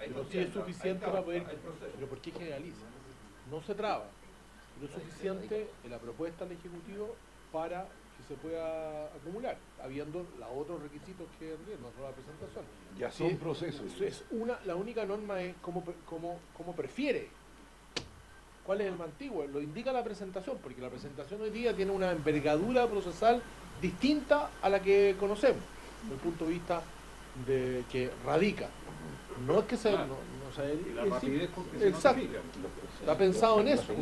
Pero sí es suficiente para poder... Pero ¿por qué generaliza? No se traba. Pero es suficiente en la propuesta del Ejecutivo para que se pueda acumular, habiendo los otros requisitos que no solo la presentación. Ya son procesos. La única norma es cómo prefiere. ¿Cuál es el más antiguo? Lo indica la presentación, porque la presentación hoy día tiene una envergadura procesal distinta a la que conocemos, desde el punto de vista de que radica. No es que se... Y la rapidez con que se exacto. notifica. Está pensado en eso.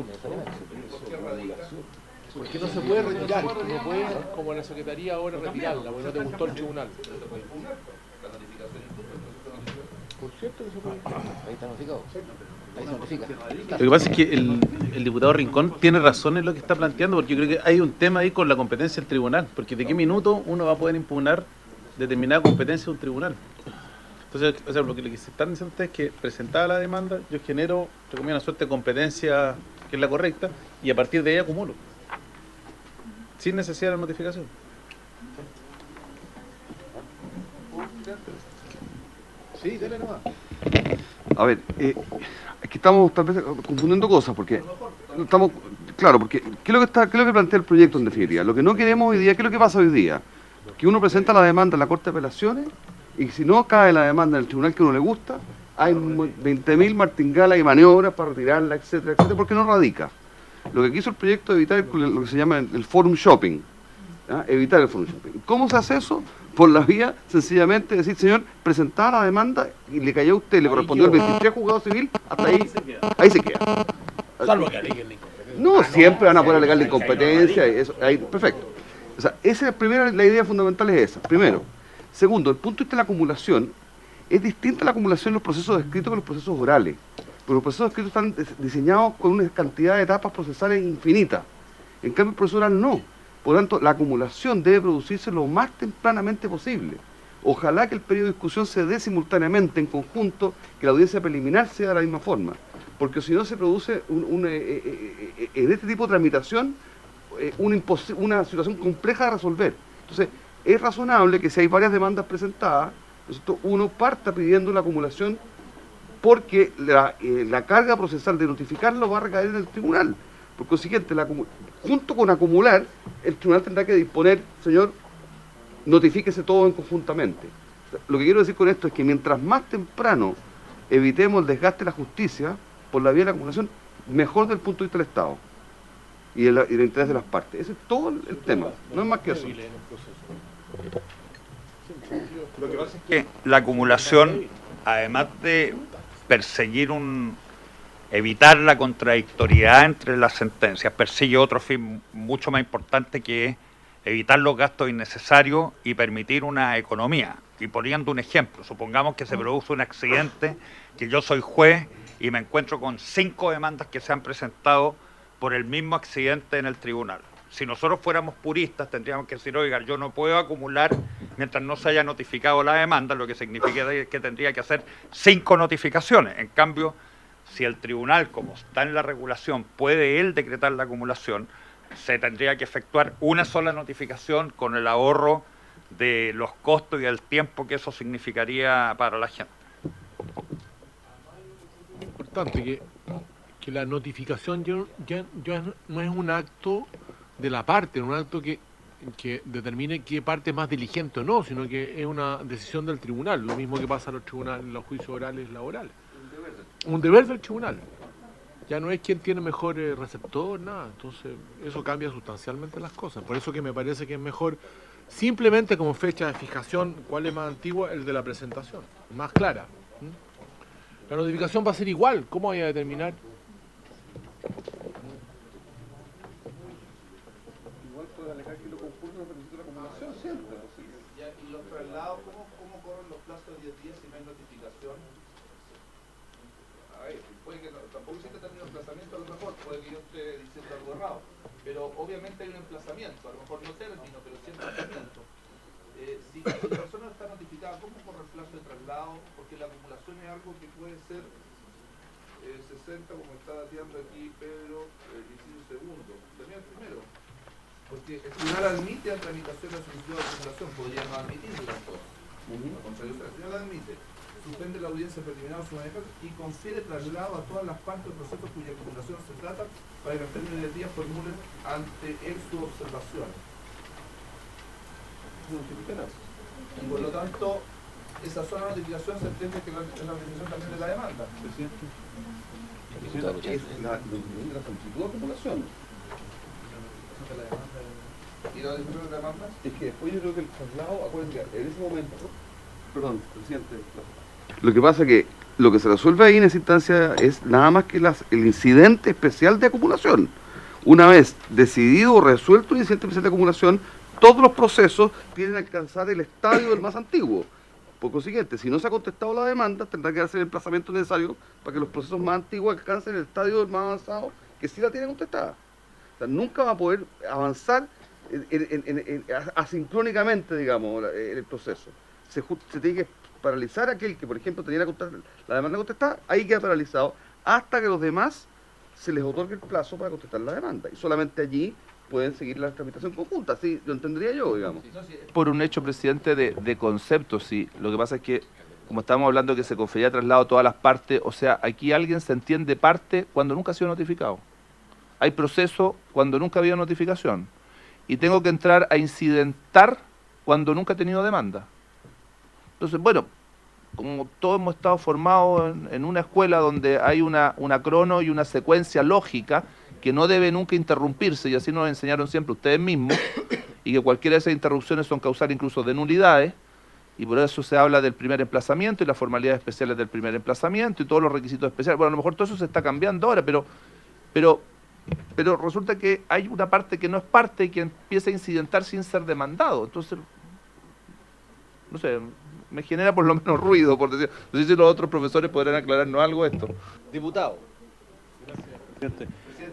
Porque no se puede retirar, no puede, como en la Secretaría ahora, retirarla, porque no te gustó el tribunal. Por cierto que se puede. Ahí está notificado. Ahí se notifica. Lo que pasa es que el diputado Rincón tiene razón en lo que está planteando, porque yo creo que hay un tema ahí con la competencia del tribunal, porque de qué minuto uno va a poder impugnar determinada competencia de un tribunal. Entonces, o sea, lo que se están diciendo ustedes es que presentada la demanda, yo genero, recomiendo una suerte de competencia que es la correcta, y a partir de ahí acumulo, sin necesidad de la notificación. Sí, dale nomás. A ver, es que estamos tal vez confundiendo cosas, porque estamos, claro, porque ¿qué es lo que plantea el proyecto en definitiva? Lo que no queremos hoy día, ¿qué es lo que pasa hoy día? Que uno presenta la demanda en la Corte de Apelaciones y si no cae la demanda en el tribunal que uno le gusta, hay 20.000 martingalas y maniobras para retirarla, etcétera, etcétera, porque no radica. Lo que quiso el proyecto es evitar lo que se llama el forum shopping, ¿ya? Evitar el forum shopping. ¿Cómo se hace eso? Por la vía, sencillamente, decir, señor, presentaba la demanda y le cayó a usted, le correspondió el 23 juzgado civil, hasta ahí se queda. Salvo que aleguen la incompetencia. No, siempre van a poder alegar la incompetencia, y eso, ahí, perfecto. O sea, esa es la idea fundamental es esa, primero. Segundo, el punto de vista de la acumulación, es distinta la acumulación en los procesos escritos que los procesos orales. Porque los procesos escritos están diseñados con una cantidad de etapas procesales infinitas. En cambio, el proceso oral no. Por lo tanto, la acumulación debe producirse lo más tempranamente posible. Ojalá que el periodo de discusión se dé simultáneamente, en conjunto, que la audiencia preliminar sea de la misma forma. Porque si no se produce en este tipo de tramitación una situación compleja de resolver. Entonces, es razonable que si hay varias demandas presentadas, uno parta pidiendo la acumulación porque la carga procesal de notificarlo va a recaer en el tribunal. Por consiguiente, junto con acumular, el tribunal tendrá que disponer, señor, notifíquese todo conjuntamente. Lo que quiero decir con esto es que mientras más temprano evitemos el desgaste de la justicia por la vía de la acumulación, mejor desde el punto de vista del Estado y el interés de las partes. Ese es todo el tema, no es más que eso. Lo que pasa es que la acumulación, además de perseguir evitar la contradictoriedad entre las sentencias, persigue otro fin mucho más importante, que es evitar los gastos innecesarios y permitir una economía. Y poniendo un ejemplo, supongamos que se produce un accidente, que yo soy juez y me encuentro con 5 demandas que se han presentado por el mismo accidente en el tribunal. Si nosotros fuéramos puristas, tendríamos que decir, oiga, yo no puedo acumular mientras no se haya notificado la demanda, lo que significa que tendría que hacer 5 notificaciones. En cambio, si el tribunal, como está en la regulación, puede él decretar la acumulación, se tendría que efectuar una sola notificación con el ahorro de los costos y el tiempo que eso significaría para la gente. Es importante que la notificación ya no es un acto de la parte, un acto que determine qué parte es más diligente o no, sino que es una decisión del tribunal, lo mismo que pasa en los tribunales, en los juicios orales laborales. Un deber del tribunal. Ya no es quien tiene mejor receptor, nada. Entonces, eso cambia sustancialmente las cosas. Por eso que me parece que es mejor, simplemente como fecha de fijación, cuál es más antigua, el de la presentación, más clara. La notificación va a ser igual. ¿Cómo voy a determinar? Igual puede alegar que lo concurre no permite la acumulación siempre. ¿Y los traslados, cómo corren los plazos de 10 días si no hay notificación? A ver, puede que tampoco existe término de emplazamiento, a lo mejor, puede que yo esté diciendo algo errado, pero obviamente hay un emplazamiento, a lo mejor no término, pero sí emplazamiento. Si la persona está notificada, ¿cómo corre el plazo de traslado? Porque la acumulación es algo que puede ser 60, como está dateando aquí Pedro, inciso segundo. También el primero. Porque el tribunal admite a tramitación la solicitud de acumulación, podría no admitirla entonces. Al contrario, el tribunal admite. suspende la audiencia preliminar o sumarial y confiere traslado a todas las partes del proceso cuya acumulación se trata para que en términos de días formulen ante él sus observaciones. Y por lo tanto, esa sola notificación se entiende que es la notificación también de la demanda. Es la notificación de la solicitud de acumulación. ¿Y la notificación de la demanda? Es que después yo creo que el traslado, acuérdense, en ese momento, perdón, presidente, lo que pasa es que lo que se resuelve ahí en esa instancia es nada más que el incidente especial de acumulación. Una vez decidido o resuelto el incidente especial de acumulación, todos los procesos tienen que alcanzar el estadio del más antiguo. Por consiguiente, si no se ha contestado la demanda, tendrá que hacer el emplazamiento necesario para que los procesos más antiguos alcancen el estadio del más avanzado, que sí la tiene contestada. O sea, nunca va a poder avanzar asincrónicamente, digamos, el proceso. Se tiene que paralizar aquel que, por ejemplo, tenía la demanda contestada, ahí queda paralizado, hasta que los demás se les otorgue el plazo para contestar la demanda. Y solamente allí pueden seguir la tramitación conjunta, así lo entendería yo, digamos. Por un hecho, presidente, de concepto, sí. Lo que pasa es que, como estamos hablando que se confería traslado a todas las partes, o sea, aquí alguien se entiende parte cuando nunca ha sido notificado. Hay proceso cuando nunca ha habido notificación. Y tengo que entrar a incidentar cuando nunca he tenido demanda. Entonces, bueno, como todos hemos estado formados en una escuela donde hay una crono y una secuencia lógica que no debe nunca interrumpirse, y así nos enseñaron siempre ustedes mismos, y que cualquiera de esas interrupciones son causal incluso de nulidades, y por eso se habla del primer emplazamiento y las formalidades especiales del primer emplazamiento y todos los requisitos especiales. Bueno, a lo mejor todo eso se está cambiando ahora, pero resulta que hay una parte que no es parte y que empieza a incidentar sin ser demandado. Entonces, no sé, me genera por lo menos ruido, por decir. No sé si los otros profesores podrán aclararnos algo de esto. Diputado. Presidente,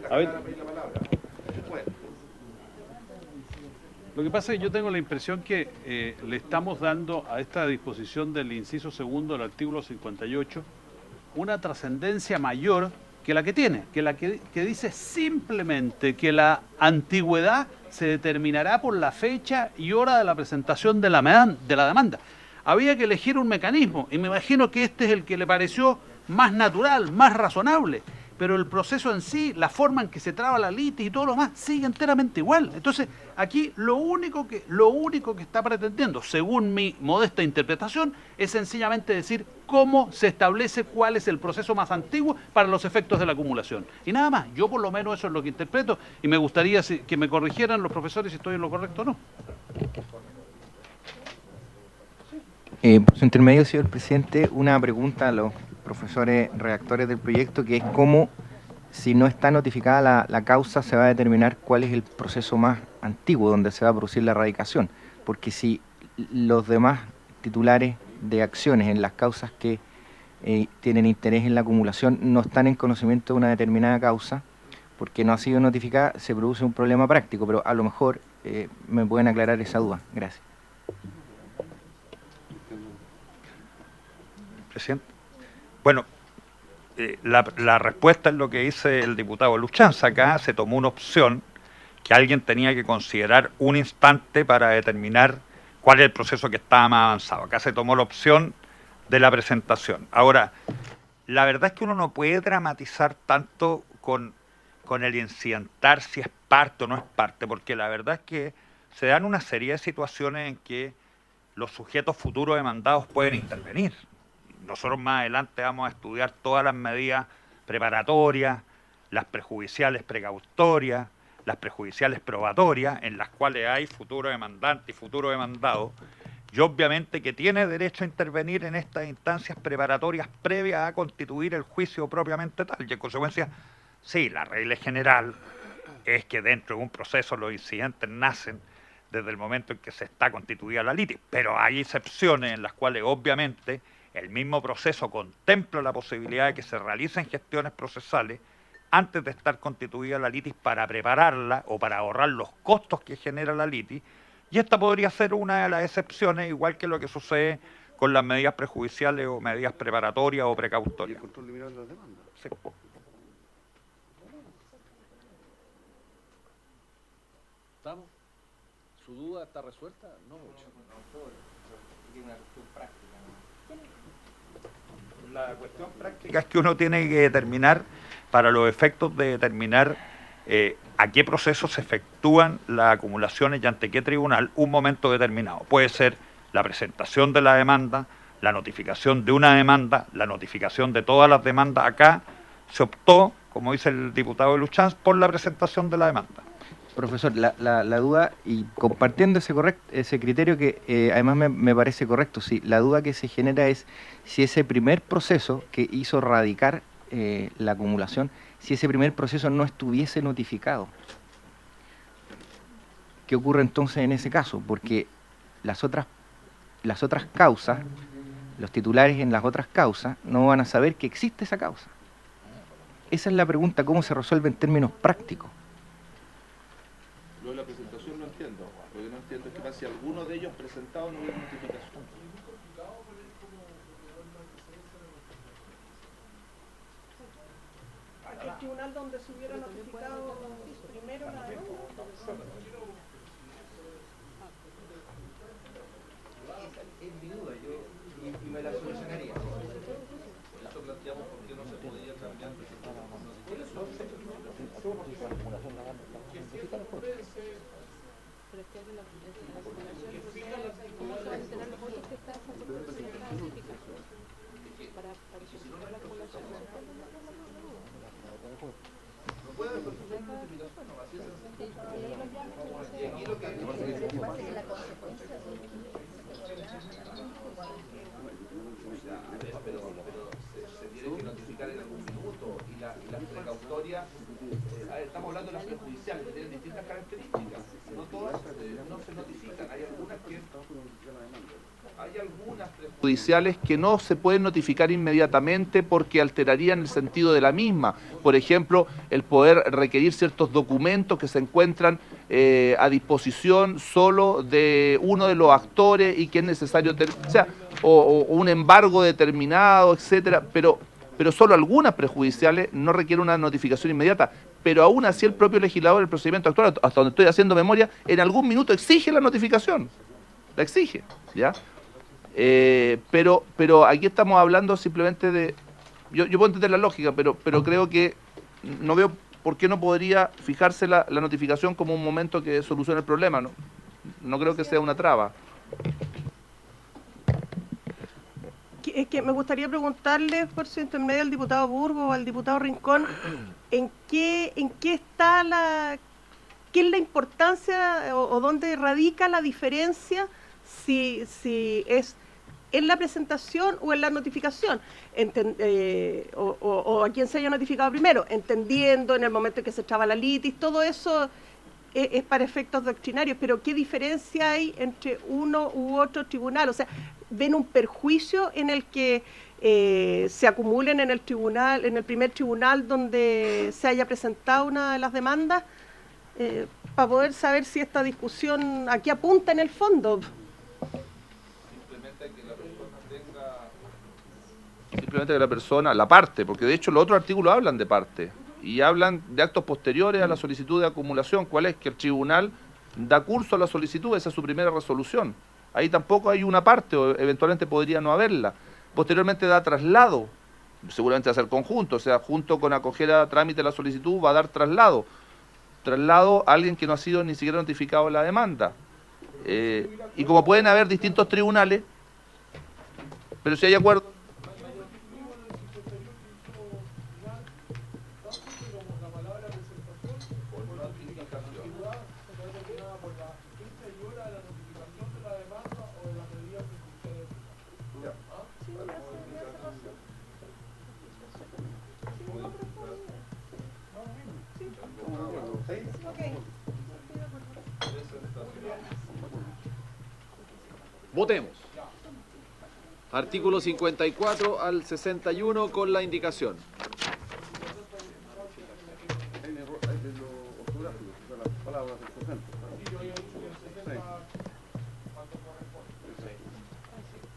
A ver. aclara, pedir la palabra. Bueno. Lo que pasa es que yo tengo la impresión que le estamos dando a esta disposición del inciso segundo del artículo 58 una trascendencia mayor que la que tiene, que dice simplemente que la antigüedad se determinará por la fecha y hora de la presentación de la demanda. Había que elegir un mecanismo y me imagino que este es el que le pareció más natural, más razonable. Pero el proceso en sí, la forma en que se traba la litis y todo lo demás, sigue enteramente igual. Entonces, aquí lo único que está pretendiendo, según mi modesta interpretación, es sencillamente decir cómo se establece cuál es el proceso más antiguo para los efectos de la acumulación. Y nada más, yo por lo menos eso es lo que interpreto, y me gustaría que me corrigieran los profesores si estoy en lo correcto o no. Por su intermedio, señor presidente, una pregunta a los profesores redactores del proyecto, que es cómo, si no está notificada la causa, se va a determinar cuál es el proceso más antiguo donde se va a producir la erradicación. Porque si los demás titulares de acciones en las causas que tienen interés en la acumulación no están en conocimiento de una determinada causa, porque no ha sido notificada, se produce un problema práctico, pero a lo mejor me pueden aclarar esa duda. Gracias. Presidente. Bueno, la respuesta es lo que dice el diputado Luchanza. Acá se tomó una opción que alguien tenía que considerar un instante para determinar cuál es el proceso que estaba más avanzado. Acá se tomó la opción de la presentación. Ahora, la verdad es que uno no puede dramatizar tanto con el incidentar si es parte o no es parte, porque la verdad es que se dan una serie de situaciones en que los sujetos futuros demandados pueden intervenir. Nosotros más adelante vamos a estudiar todas las medidas preparatorias, las prejudiciales precautorias, las prejudiciales probatorias, en las cuales hay futuro demandante y futuro demandado, y obviamente que tiene derecho a intervenir en estas instancias preparatorias previas a constituir el juicio propiamente tal. Y en consecuencia, sí, la regla general es que dentro de un proceso los incidentes nacen desde el momento en que se está constituida la litis, pero hay excepciones en las cuales obviamente el mismo proceso contempla la posibilidad de que se realicen gestiones procesales antes de estar constituida la litis para prepararla o para ahorrar los costos que genera la litis, y esta podría ser una de las excepciones, igual que lo que sucede con las medidas prejudiciales o medidas preparatorias o precautorias. ¿Y el control limitado de las demandas? Sí. ¿Estamos? ¿Su duda está resuelta? No mucho. la cuestión práctica es que uno tiene que determinar, para los efectos de determinar a qué procesos se efectúan las acumulaciones y ante qué tribunal, un momento determinado. Puede ser la presentación de la demanda, la notificación de una demanda, la notificación de todas las demandas. Acá se optó, como dice el diputado de Luchans, por la presentación de la demanda. Profesor, la duda, y compartiendo ese criterio que además me parece correcto, sí, la duda que se genera es si ese primer proceso que hizo radicar la acumulación, si ese primer proceso no estuviese notificado. ¿Qué ocurre entonces en ese caso? Porque las otras causas, los titulares en las otras causas, no van a saber que existe esa causa. Esa es la pregunta, ¿cómo se resuelve en términos prácticos? Lo de la presentación no entiendo. Lo que no entiendo es que si alguno de ellos presentado no hubiera notificación. El tribunal donde se hubiera notificado primero la demanda. Es mi duda, y me la solucionaría. Esto planteamos por qué no se podía cambiar. Estamos hablando de las prejudiciales, que tienen distintas características. No todas no se notifican. Hay algunas prejudiciales que no se pueden notificar inmediatamente porque alterarían el sentido de la misma. Por ejemplo, el poder requerir ciertos documentos que se encuentran a disposición solo de uno de los actores y que es necesario, o un embargo determinado, etcétera, pero solo algunas prejudiciales no requieren una notificación inmediata. Pero aún así el propio legislador, el procedimiento actual, hasta donde estoy haciendo memoria, en algún minuto exige la notificación. La exige, ¿ya? Pero aquí estamos hablando simplemente de... Yo puedo entender la lógica, pero creo que no veo por qué no podría fijarse la notificación como un momento que solucione el problema, ¿no? No creo que sea una traba. Es que me gustaría preguntarle, por su intermedio, al diputado Burgos o al diputado Rincón, ¿en qué está qué es la importancia o dónde radica la diferencia si es en la presentación o en la notificación? O a quién se haya notificado primero, entendiendo en el momento en que se echaba la litis, todo eso es para efectos doctrinarios, pero ¿qué diferencia hay entre uno u otro tribunal? O sea, ¿ven un perjuicio en el que se acumulen en el tribunal, en el primer tribunal donde se haya presentado una de las demandas, para poder saber si esta discusión aquí apunta en el fondo? Simplemente que la persona, la parte, porque de hecho los otros artículos hablan de parte y hablan de actos posteriores a la solicitud de acumulación. ¿Cuál es? Que el tribunal da curso a la solicitud, esa es su primera resolución. Ahí tampoco hay una parte, o eventualmente podría no haberla. Posteriormente da traslado, seguramente va a ser conjunto, o sea, junto con acoger a trámite la solicitud va a dar traslado. Traslado a alguien que no ha sido ni siquiera notificado de la demanda. Y como pueden haber distintos tribunales, pero si hay acuerdo... Votemos. Artículo 54 al 61 con la indicación.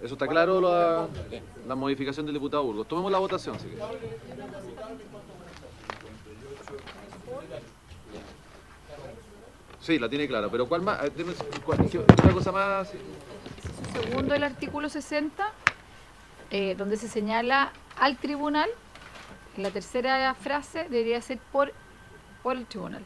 ¿Eso está claro, la modificación del diputado Burgos? Tomemos la votación, si quieres. Sí, la tiene clara, pero ¿cuál más? ¿Otra cosa más? Segundo, el artículo 60, donde se señala al tribunal, la tercera frase debería ser por el tribunal.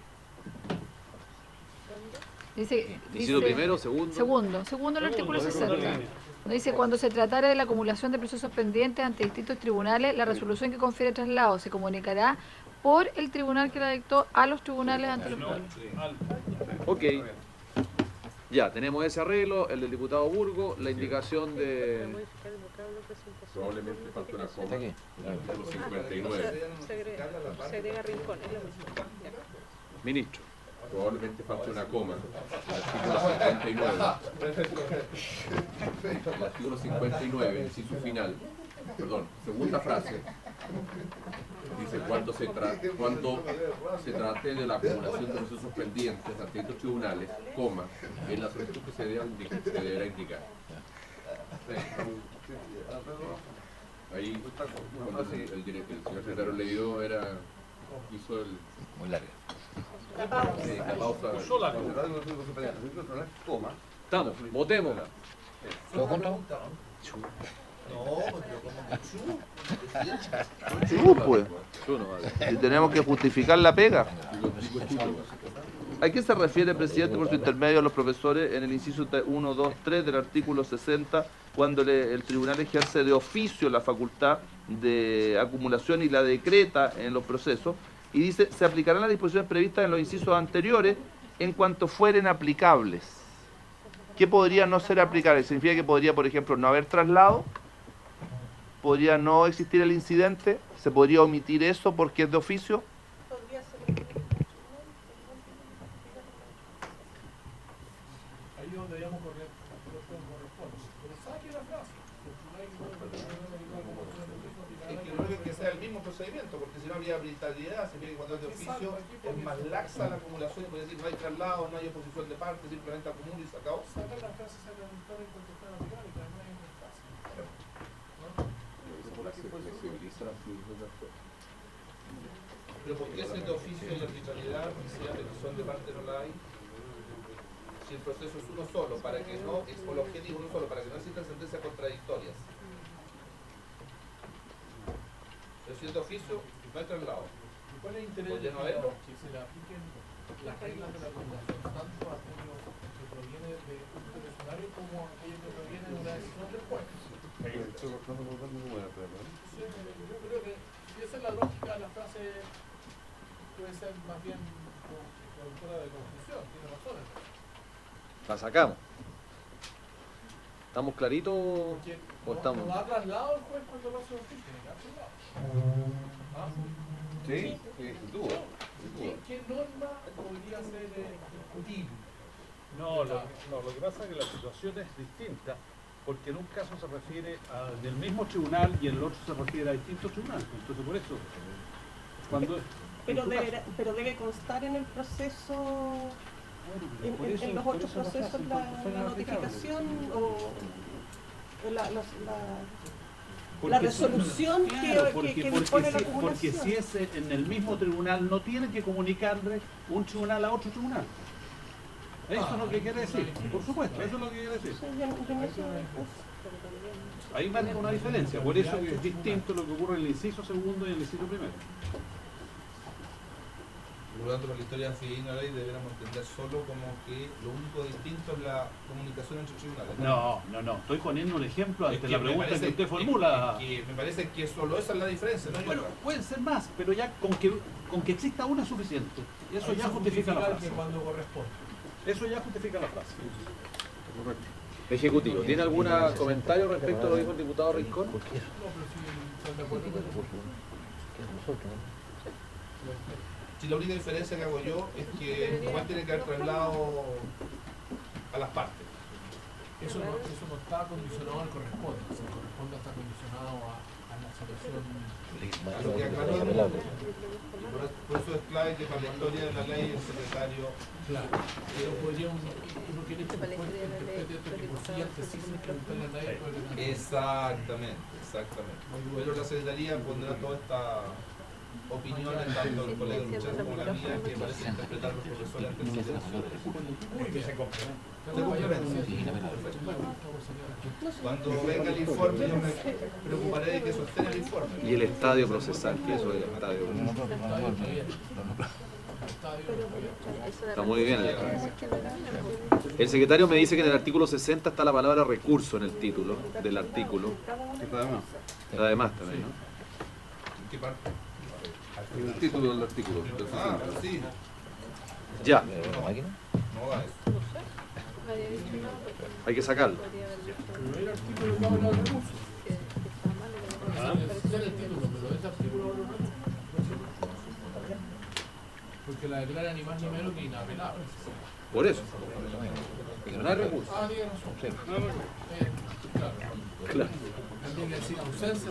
Dice primero, segundo. Segundo el artículo 60. Donde dice, cuando se tratara de la acumulación de procesos pendientes ante distintos tribunales, la resolución que confiere traslado se comunicará por el tribunal que la dictó a los tribunales ante los cuales. Ok. Ya, tenemos ese arreglo, el del diputado Burgo, la indicación de... Probablemente falta una coma. Artículo 59. Se agrega Rincón. Ministro. Probablemente falta una coma. Artículo 59. El artículo 59, inciso final. Perdón, segunda frase. Dice, cuando se trate de la acumulación de procesos pendientes ante estos tribunales, coma, en la solicitud que se deberá indicar. Ahí, cuando el señor secretario leyó, hizo el... Muy larga. La pausa. Estamos, votemos. ¿Todo junto? Pues. Y tenemos que justificar la pega. ¿A qué se refiere, presidente, por su intermedio a los profesores en el inciso 1, 2, 3 del artículo 60, cuando el tribunal ejerce de oficio la facultad de acumulación y la decreta en los procesos? Y dice, se aplicarán las disposiciones previstas en los incisos anteriores en cuanto fueren aplicables. ¿Qué podría no ser aplicable? ¿Significa que podría, por ejemplo, no haber traslado? ¿Podría no existir el incidente? ¿Se podría omitir eso porque es de oficio? Ahí es donde debíamos correr, pero saque la frase. Es que no es que sea el mismo procedimiento, porque si no habría arbitrariedad, significa que cuando es de oficio es más laxa la acumulación y puede decir no hay traslado, no hay oposición de parte, simplemente acumula y se acabó. Saca la frase, saca la victoria y contestar a la y que no hay una frase. Pero ¿por qué si es de oficio y arbitrariedad y si la petición de parte no la hay? Si el proceso es uno solo, para que no, es por el objetivo uno solo, para que no existan sentencias contradictorias. Pero si es de oficio, no hay traslado. ¿Cuál es el interés ¿Podría no haberlo? que se le apliquen las reglas de la acumulación tanto a aquello que proviene de un peticionario como a aquello que proviene de una decisión del juez? Yo creo que si esa es la lógica de la frase, puede ser más bien productora de confusión, tiene razón. La sacamos. ¿Estamos claritos Porque o estamos...? no ha traslado el juez cuando lo hace oficio, tiene que haber traslado. ¿Ah? Sí, sin duda. ¿Qué norma podría ser discutible? No, lo que pasa es que la situación es distinta, porque en un caso se refiere del mismo tribunal y en el otro se refiere a distintos tribunales. Entonces, por eso, pero debe constar en el proceso, en los otros procesos, la notificación o la resolución que dispone la acumulación. Porque si es en el mismo tribunal, no tiene que comunicarle un tribunal a otro tribunal. Eso es lo que quiere decir, por supuesto, eso es lo que quiere decir. Ahí marca una diferencia, por eso es distinto lo que ocurre en el inciso segundo y en el inciso primero. Por lo tanto, por la historia fidedigna de la ley deberíamos entender solo como que lo único distinto es la comunicación entre tribunales. No, estoy poniendo un ejemplo ante la pregunta que usted formula. Me parece que solo esa es la diferencia, ¿no? Bueno, pueden ser más, pero ya con que exista una es suficiente. Eso ya justifica la frase. Cuando corresponde. Eso ya justifica la frase. Correcto. Ejecutivo, ¿tiene algún comentario respecto a lo que dijo el diputado Rincón? Si la única diferencia que hago yo es que igual tiene que haber traslado a las partes. Eso no está condicionado al corresponde. Si el corresponde está condicionado a la situación. A lo que aclaramos. Por eso es clave que para la historia de la ley el secretario. Claro. Pero podría uno quiere que por sí antecedente preguntarle a nadie. Exactamente. Pero la secretaría pondrá toda esta opiniones tanto los colegas Luchán como la mía que parece interpretar los profesores ante el silencio. Cuando venga el informe yo me preocuparé de que eso esté en el informe. Y el estadio procesal, que eso es el estadio. Está muy bien. El secretario me dice que en el artículo 60 está la palabra recurso en el título del artículo. Además también, ¿no? ¿En qué parte? El título del artículo. Ah, sí. Ya. No va eso. Hay que sacarlo. Porque la declara ni más ni menos que inapelable. Por eso. No hay recurso. Ah, tiene razón. Claro. También le decía ausencia.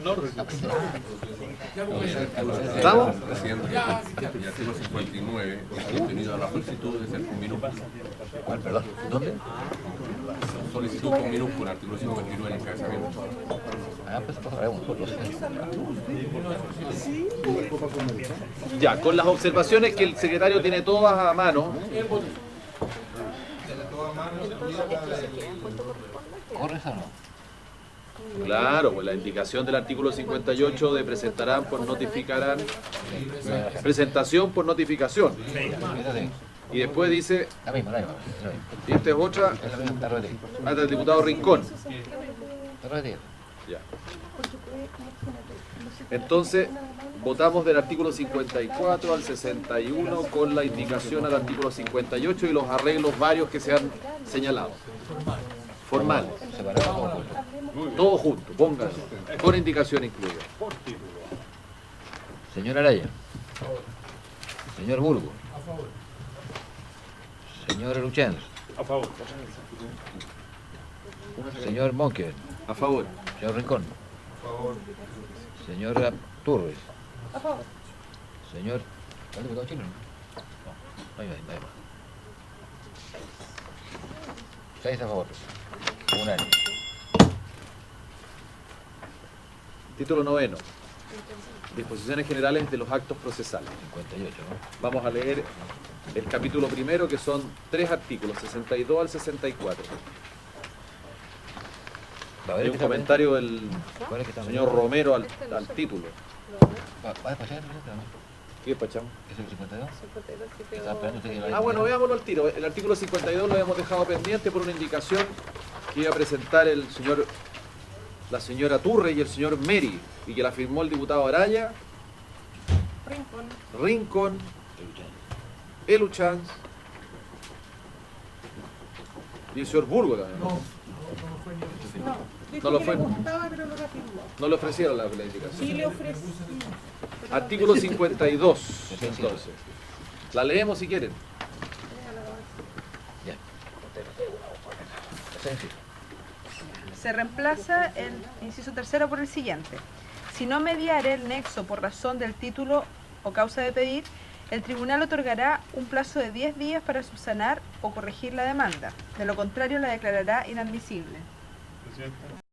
No recurso. ¿Estamos? Presidente, el artículo 59, el contenido de la solicitud es el con minúscula. ¿Cuál, perdón? ¿Dónde? Solicitud con minúscula, artículo 59 en encabezamiento. Ah, pues pasaremos por los Ya, con las observaciones que el secretario tiene todas a mano. ¿Corres o no? Claro, pues la indicación del artículo 58 de presentarán por notificarán. Presentación por notificación. Y después dice, La misma. y esta es otra, hasta el diputado Rincón. Ya. Entonces, votamos del artículo 54 al 61 con la indicación al artículo 58 y los arreglos varios que se han señalado. Formales. Todo junto, pónganlo. Con indicación incluida. Señor Araya. Señor Burgo. Señor Luchán. A favor. Señor Monker. A favor. Señor Rincón. Por favor. Señora Turres. A favor. Señor. ¿El diputado chileno? No, ahí va. 6 a favor. Unánime. Título 9. Disposiciones generales de los actos procesales. 58, ¿no? Vamos a leer el capítulo primero, que son 3 artículos, 62 al 64. Hay un comentario del señor Romero al título. ¿Va a despachar el presidente o no? ¿Qué despachamos? ¿Es el 52? Estaba esperando usted que lo haya- Ah, bueno, veámoslo al tiro. El artículo 52 lo habíamos dejado pendiente por una indicación que iba a presentar la señora Turre y el señor Meri, y que la firmó el diputado Araya, Rincón, Eluchans y el señor Burgo también. No lo fue. No le ofrecieron la indicación. Sí le ofrecí. Artículo 52, entonces. La leemos si quieren. Se reemplaza el inciso tercero por el siguiente. Si no mediare el nexo por razón del título o causa de pedir, el tribunal otorgará un plazo de 10 días para subsanar o corregir la demanda. De lo contrario, la declarará inadmisible.